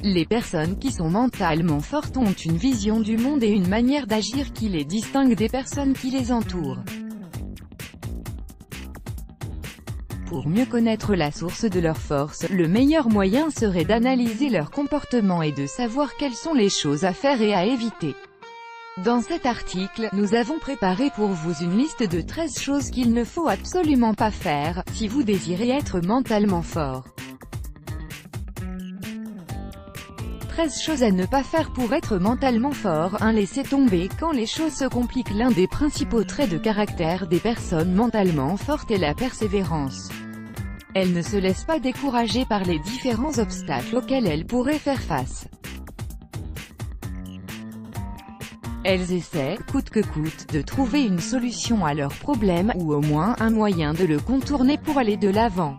Les personnes qui sont mentalement fortes ont une vision du monde et une manière d'agir qui les distingue des personnes qui les entourent. Pour mieux connaître la source de leur force, le meilleur moyen serait d'analyser leur comportement et de savoir quelles sont les choses à faire et à éviter. Dans cet article, nous avons préparé pour vous une liste de 13 choses qu'il ne faut absolument pas faire, si vous désirez être mentalement fort. 13 choses à ne pas faire pour être mentalement fort. 1. Laisser tomber quand les choses se compliquent. L'un des principaux traits de caractère des personnes mentalement fortes est la persévérance. Elles ne se laissent pas décourager par les différents obstacles auxquels elles pourraient faire face. Elles essaient, coûte que coûte, de trouver une solution à leur problème, ou au moins un moyen de le contourner pour aller de l'avant.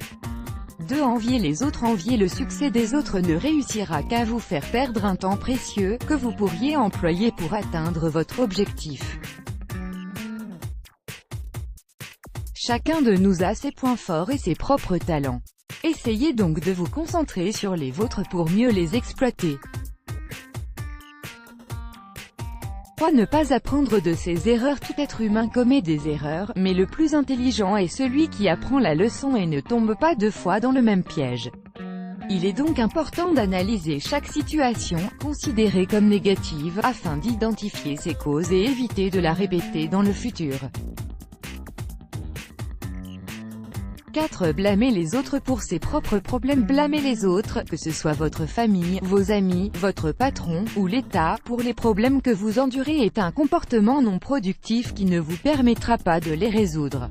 2. Envier les autres. Envier le succès des autres ne réussira qu'à vous faire perdre un temps précieux, que vous pourriez employer pour atteindre votre objectif. Chacun de nous a ses points forts et ses propres talents. Essayez donc de vous concentrer sur les vôtres pour mieux les exploiter. 3. Ne pas apprendre de ses erreurs. Tout être humain commet des erreurs, mais le plus intelligent est celui qui apprend la leçon et ne tombe pas 2 fois dans le même piège. Il est donc important d'analyser chaque situation, considérée comme négative, afin d'identifier ses causes et éviter de la répéter dans le futur. 4. Blâmer les autres pour ses propres problèmes. Blâmer les autres, que ce soit votre famille, vos amis, votre patron, ou l'État, pour les problèmes que vous endurez est un comportement non productif qui ne vous permettra pas de les résoudre.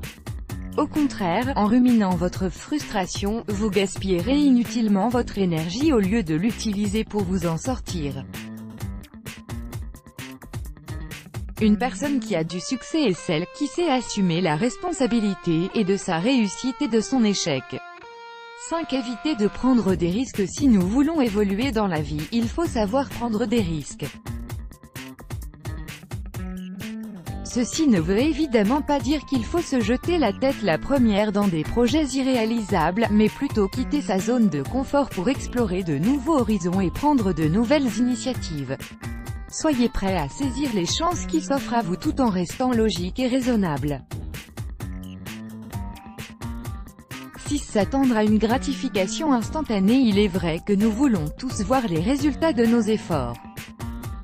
Au contraire, en ruminant votre frustration, vous gaspillerez inutilement votre énergie au lieu de l'utiliser pour vous en sortir. Une personne qui a du succès est celle qui sait assumer la responsabilité, et de sa réussite et de son échec. 5. Évitez de prendre des risques. Si nous voulons évoluer dans la vie, il faut savoir prendre des risques. Ceci ne veut évidemment pas dire qu'il faut se jeter la tête la première dans des projets irréalisables, mais plutôt quitter sa zone de confort pour explorer de nouveaux horizons et prendre de nouvelles initiatives. Soyez prêt à saisir les chances qui s'offrent à vous tout en restant logique et raisonnable. 6. S'attendre à une gratification instantanée. Il est vrai que nous voulons tous voir les résultats de nos efforts.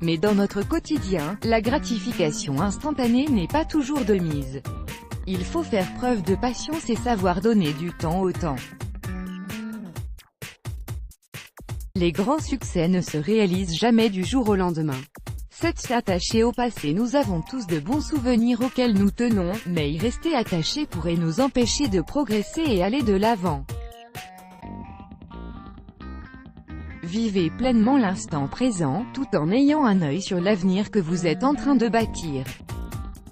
Mais dans notre quotidien, la gratification instantanée n'est pas toujours de mise. Il faut faire preuve de patience et savoir donner du temps au temps. Les grands succès ne se réalisent jamais du jour au lendemain. 7. S'attacher au passé. Nous avons tous de bons souvenirs auxquels nous tenons, mais y rester attaché pourrait nous empêcher de progresser et aller de l'avant. Vivez pleinement l'instant présent, tout en ayant un œil sur l'avenir que vous êtes en train de bâtir.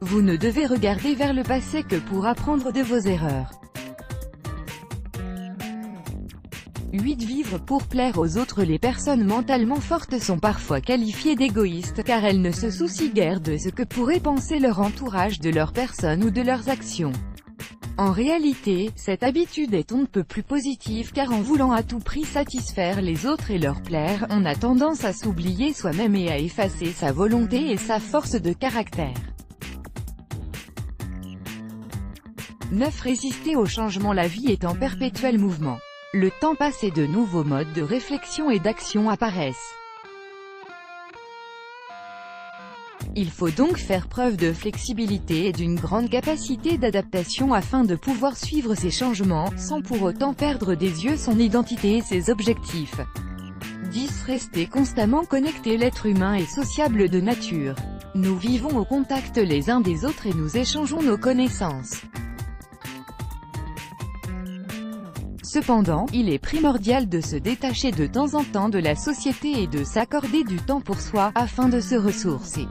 Vous ne devez regarder vers le passé que pour apprendre de vos erreurs. 8. Vivre pour plaire aux autres. Les personnes mentalement fortes sont parfois qualifiées d'égoïstes, car elles ne se soucient guère de ce que pourrait penser leur entourage de leur personne ou de leurs actions. En réalité, cette habitude est on ne peut plus positive car en voulant à tout prix satisfaire les autres et leur plaire, on a tendance à s'oublier soi-même et à effacer sa volonté et sa force de caractère. 9. Résister au changement. La vie est en perpétuel mouvement. Le temps passe et de nouveaux modes de réflexion et d'action apparaissent. Il faut donc faire preuve de flexibilité et d'une grande capacité d'adaptation afin de pouvoir suivre ces changements, sans pour autant perdre des yeux son identité et ses objectifs. 10. Rester constamment connecté. L'être humain est sociable de nature. Nous vivons au contact les uns des autres et nous échangeons nos connaissances. Cependant, il est primordial de se détacher de temps en temps de la société et de s'accorder du temps pour soi, afin de se ressourcer.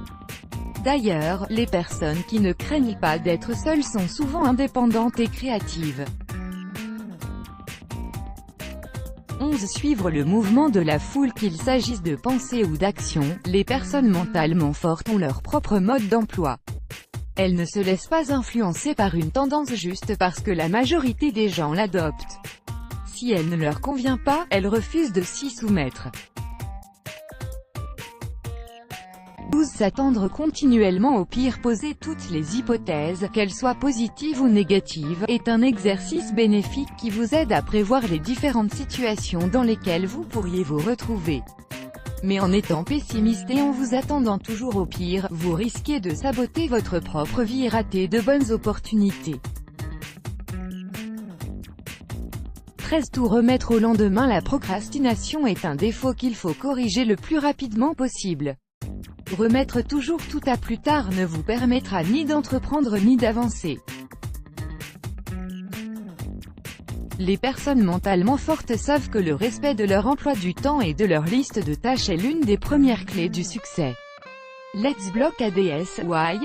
D'ailleurs, les personnes qui ne craignent pas d'être seules sont souvent indépendantes et créatives. 11. Suivre le mouvement de la foule. Qu'il s'agisse de pensée ou d'action, les personnes mentalement fortes ont leur propre mode d'emploi. Elles ne se laissent pas influencer par une tendance juste parce que la majorité des gens l'adoptent. Si elle ne leur convient pas, elles refusent de s'y soumettre. 12. S'attendre continuellement au pire. Poser toutes les hypothèses, qu'elles soient positives ou négatives, est un exercice bénéfique qui vous aide à prévoir les différentes situations dans lesquelles vous pourriez vous retrouver. Mais en étant pessimiste et en vous attendant toujours au pire, vous risquez de saboter votre propre vie et rater de bonnes opportunités. 13. Tout remettre au lendemain. La procrastination est un défaut qu'il faut corriger le plus rapidement possible. Remettre toujours tout à plus tard ne vous permettra ni d'entreprendre ni d'avancer. Les personnes mentalement fortes savent que le respect de leur emploi du temps et de leur liste de tâches est l'une des premières clés du succès. Let's block ADS. Why?